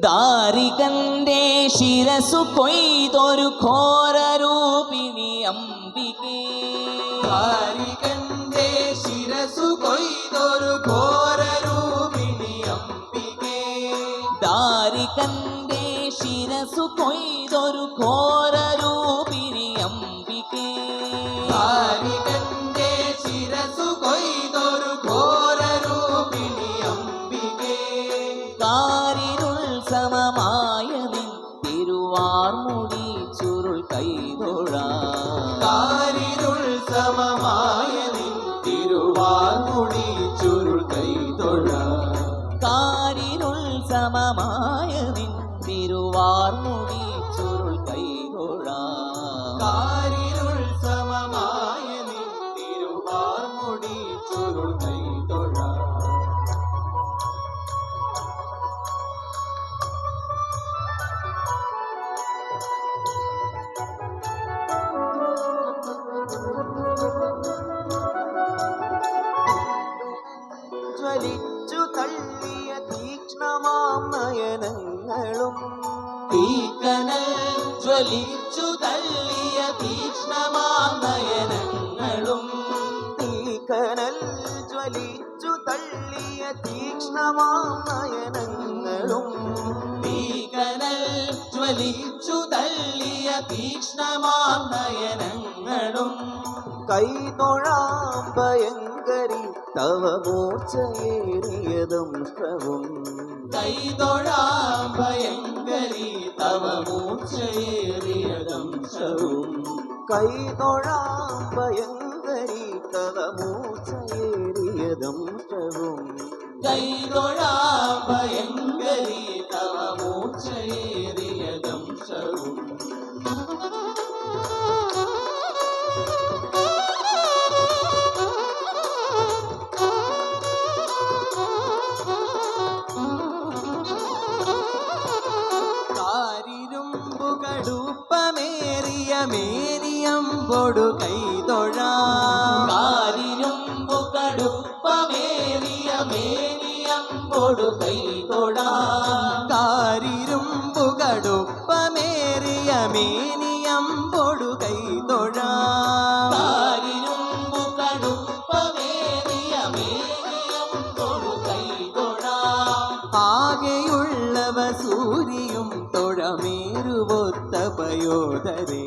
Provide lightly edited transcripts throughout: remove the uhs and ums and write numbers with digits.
ദാരികന്റെ ശിരസു കൊയ്തൊരു ഘോരരൂപിണി അംബികേ. ദാരികന്റെ ശിരസു കൊയ്തൊരു ഘോരരൂപിണി അംബികേ. ദാരികന്റെ ശിരസു കൊയ്തൊരു ഘോരരൂപിണി അംബികേ. ദാരികന്റെ ശിരസു കൊയ്തൊരു ഘോരരൂപിണി അംബികേ. സമമായ നിൻ തിരുവാർമുടി ചുരുൾ കൈതൊഴാം. കാരിരുൾ സമമായ നിൻ തിരുവാർമുടി ചുരുൾ കൈതൊഴാം. കാരിരുൾ സമമായ നിൻ തിരുവാർമുടി ചുരുൾ കൈതൊഴാം. കാരിരുൾ സമമായ നിൻ തിരുവാർമുടി ചുരുൾ കൈതൊഴാം. ജ്വലിച്ചു തള്ളിയ തീക്ഷ്ണമാം നയനങ്ങളും. തീക്കനൽ ജ്വലിച്ചു തള്ളിയ തീക്ഷ്ണമാം നയനങ്ങളും. തീക്കനൽ ജ്വലിച്ചു തള്ളിയ തീക്ഷ്ണമാം നയനങ്ങളും. തീക്കനൽ ജ്വലിച്ചു തള്ളിയ തീക്ഷ്ണമാം നയനങ്ങളും. കൈതൊഴാം ഭയങ്കരി തവ മൂർച്ചയേറിയദംഷ്ട്രവും. കൈതൊഴാം ഭയങ്കരി തവ മൂർച്ചയേറിയദംശവും. കൈതൊഴാം ഭയങ്കരി തവ മൂർച്ചയേറിയദംഷ്ട്രവും. കൈതൊഴാം ഭയങ്കരി തവ മൂർച്ചയേറിയദംശവും. കടുപ്പമേറിയ മേനിയമ്പൊടു കൈതൊഴാം. കാരിരുമ്പു കടുപ്പമേറിയ മേനിയമ്പൊടു കൈതൊഴാം. കാരിരുമ്പു കടുപ്പമേറിയ മേനിയമ്പൊടു കൈതൊഴാം. കാരിരുമ്പു കടുപ്പമേറിയ മേനിയമ്പൊടു കൈതൊഴാം. ആകെയുള്ളവ സൂരിയും തൊഴമേരുവൊത്ത പയോധരേ.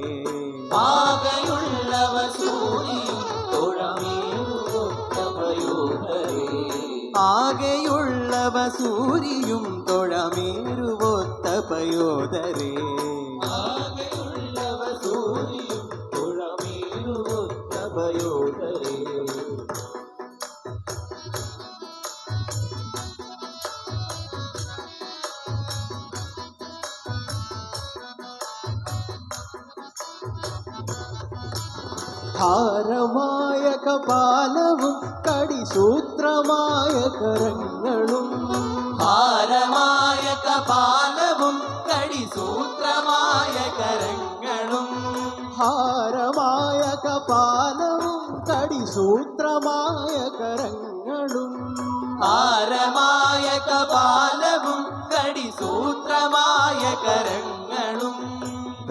ആകെയുള്ളവ സൂര്യയും തൊഴമേറുവൊത്ത പയോധരേ. ആകെയുള്ളവ സൂരിയും തൊഴമേരുവൊത്ത പയോധരേ. ആകെയുള്ളവ സൂര്യയും തൊഴമേറുവൊത്ത പയോധരേ. ഹാരമായ കപാലവും കടിസൂത്രമായ കരങ്ങളും. ഹാരമായ കപാലവും കടിസൂത്രമായ കരങ്ങളും. ഹാരമായ കപാലവും കടിസൂത്രമായ കരങ്ങളും. ഹാരമായ കപാലവും കടിസൂത്രമായ കരങ്ങളും.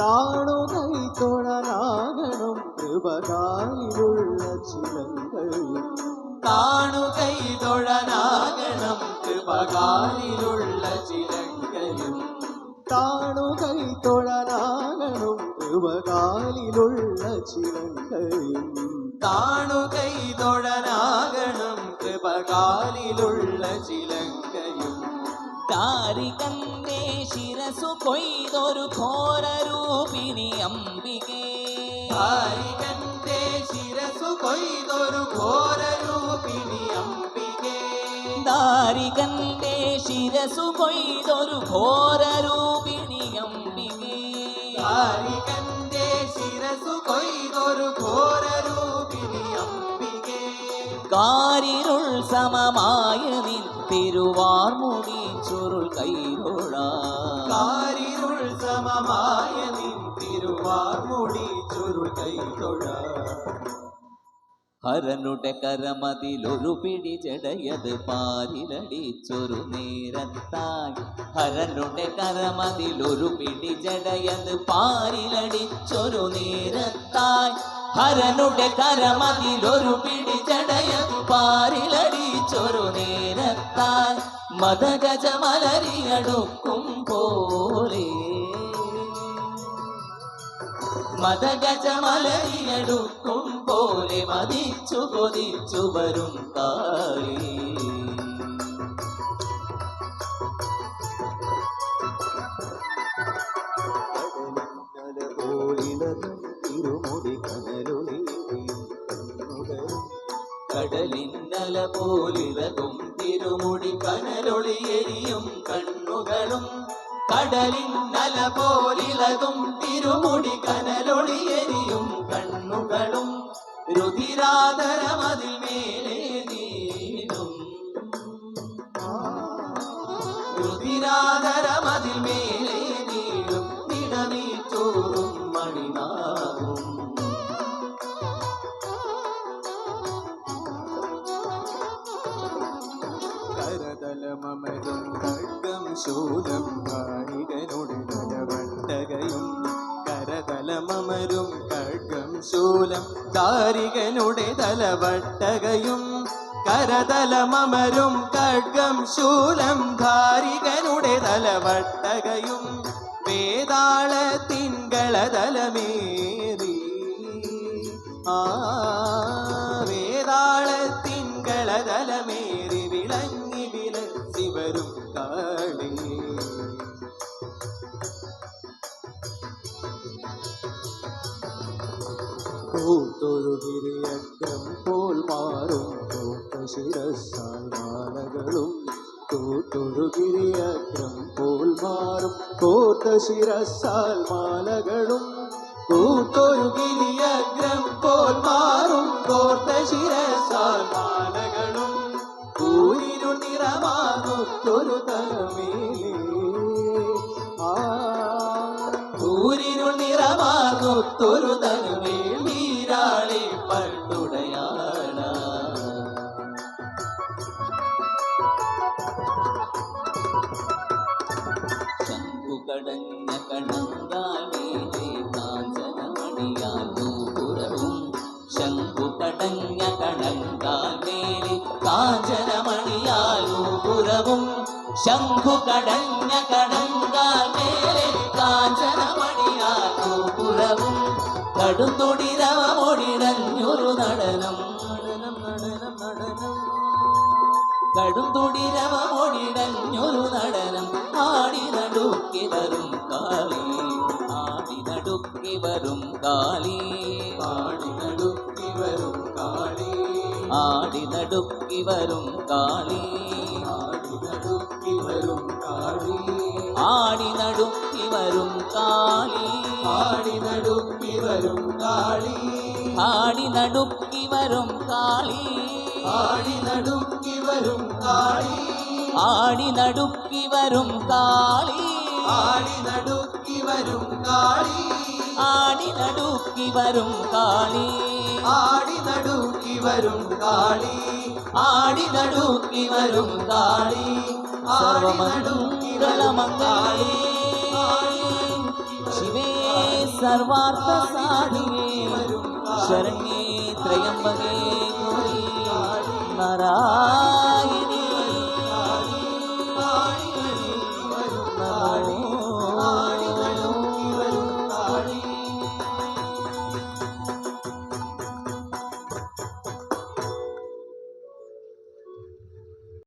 കാണുകൈ തൊഴനാകണം കൃപകാലിലുള്ള ചിലങ്കൾ. കാണുകൈ തൊഴനാകണം കൃപകാലിലുള്ള ചിലങ്കയും. കാണുകൈ തൊഴനാകണം കൃപകാലിലുള്ള ചിലങ്കയും. കാണുകൈ തൊഴനാകണം കൃപ കൃപകാലിലുള്ള ചിലങ്കയും താരികന്റെ ശിരസു കൊയ്തൊരു ഘോരരൂപിണി അംബികേ താരികന്റെ ശിരസു കൊയ്തൊരു ഘോരരൂപിണി അംബികേ താരികന്റെ ശിരസു കൊയ്തൊരു ഘോരരൂപിണി അംബികേ താരികന്റെ ശിരസു കൊയ്തൊരു ഘോരരൂപിണി അംബികേ കാരിരുൾ സമമായ നിൻ തിരുവാർമുടി ചുരുൾ കൈതൊഴ കാരിരുൾ സമമായ നിൻ തിരുവാർമുടി ചുരുൾ കൈതൊഴ ഹരനുടെ കരമതിലൊരു പിടി ജടയത് പാരിലടിച്ചൊരു നേരത്തായി ഹരനുടെ കരമതിലൊരു പിടി ജടയത് പാരിലടിച്ചൊരു നേരത്തായി ഹരനുടെ കരമതിലൊരു പിടി ജടയത് പാരിലടിച്ചൊരു നേരത്തായി മദഗജമലരിയടുക്കും പോലെ മദഗജമലരിയടുക്കും പോലെ മതിച്ചു കൊതിച്ചു വരും കാളി കടലിന്നല പോലിളകും തിരുമുടി കനലൊളിയെരിയും കണ്ണുകളും കടലിന്നല പോലിളകും തിരുമുടി കനലൊളിയെരിയും കണ്ണുകളും രുധിരാധരമതിൽ മേലെ നീളും രുധിരാധരമതിൽ മേലെ നീളും നിടമീറ്റോറും മണിനാവും കരതലമമരും ഖഡ്ഗം ശൂലം കാണികനോട് തലവട്ടകയും കരതലമമരും ഖഡ്ഗം ശൂലം താരികനുടെ തലവട്ടകയും കരതലമമരും ഖഡ്ഗം ശൂലം ധാരികനുടെ തലവട്ടകയും വേതാളത്തിൻകളതലമേറി വേതാളത്തിൻകളതലമേറി വിളങ്ങി വിലസി വരും കാളി കൂത്തൊഴുകിരിയഗ്രം പോൽ മാറും ശിരസാൽ മാലകളും കൂത്തൊഴുകിരിയഗ്രം പോൽ മാറും കോത്ത ശിരസാൽ മാലകളും കൂത്തൊഴുകിരിയഗ്രം പോൽ മാറും കോർത്ത ശിരസാൽ മാലകളും കൂരിരുൾ നിറമാകുത്തൊരു തലമേലേ കൂരിരുൾ നിറമാകുത്തൊരു തലമേൽ നീരാളി പട്ടുടയാട ശംഖുകടഞ്ഞ കണങ്കാൽ മേലെ കാഞ്ചനമണിയാൽ നൂപുരവും ശംഖുകടഞ്ഞ കണങ്കാൽ മേലെ കാഞ്ചനമണിയാൽ നൂപുരവും ശംഖുകടഞ്ഞ കണങ്കാൽ മേലെ കാഞ്ചനമണിയാൽ നൂപുരവും കടുംതൊടിരവമൊടിടഞ്ഞൊരു നടനം നടനം നടനം നടനം കടുംതൊടിരവമൊടിടഞ്ഞൊരു നടനം ആടി നടുക്കി വരും കാളി ആടി നടുക്കി വരും കാളി ആടി നടുക്കി വരും കാളി ആടി നടുക്കി വരും കാളി ആടി നടുക്കി വരും കാളി ആടി നടുക്കി വരും കാളി ആടി നടുക്കി വരും കാളി ആടി നടുക്കി വരും കാളി ആടി നടുക്കി വരും കാളി ആടി നടുക്കി വരും കാളി ആടി നടുക്കി വരും കാളി ആടി നടുക്കി വരും കാളി ആടി നടുക്കി വരും കാളി ആടി നടുക്കി വരും കാളി സർവമംഗളമംഗളേ ശിവേ സർവാർത്ഥ സാധികേ ശരണ്യേ ത്രയംബകേ ഗൗരി നാരായണ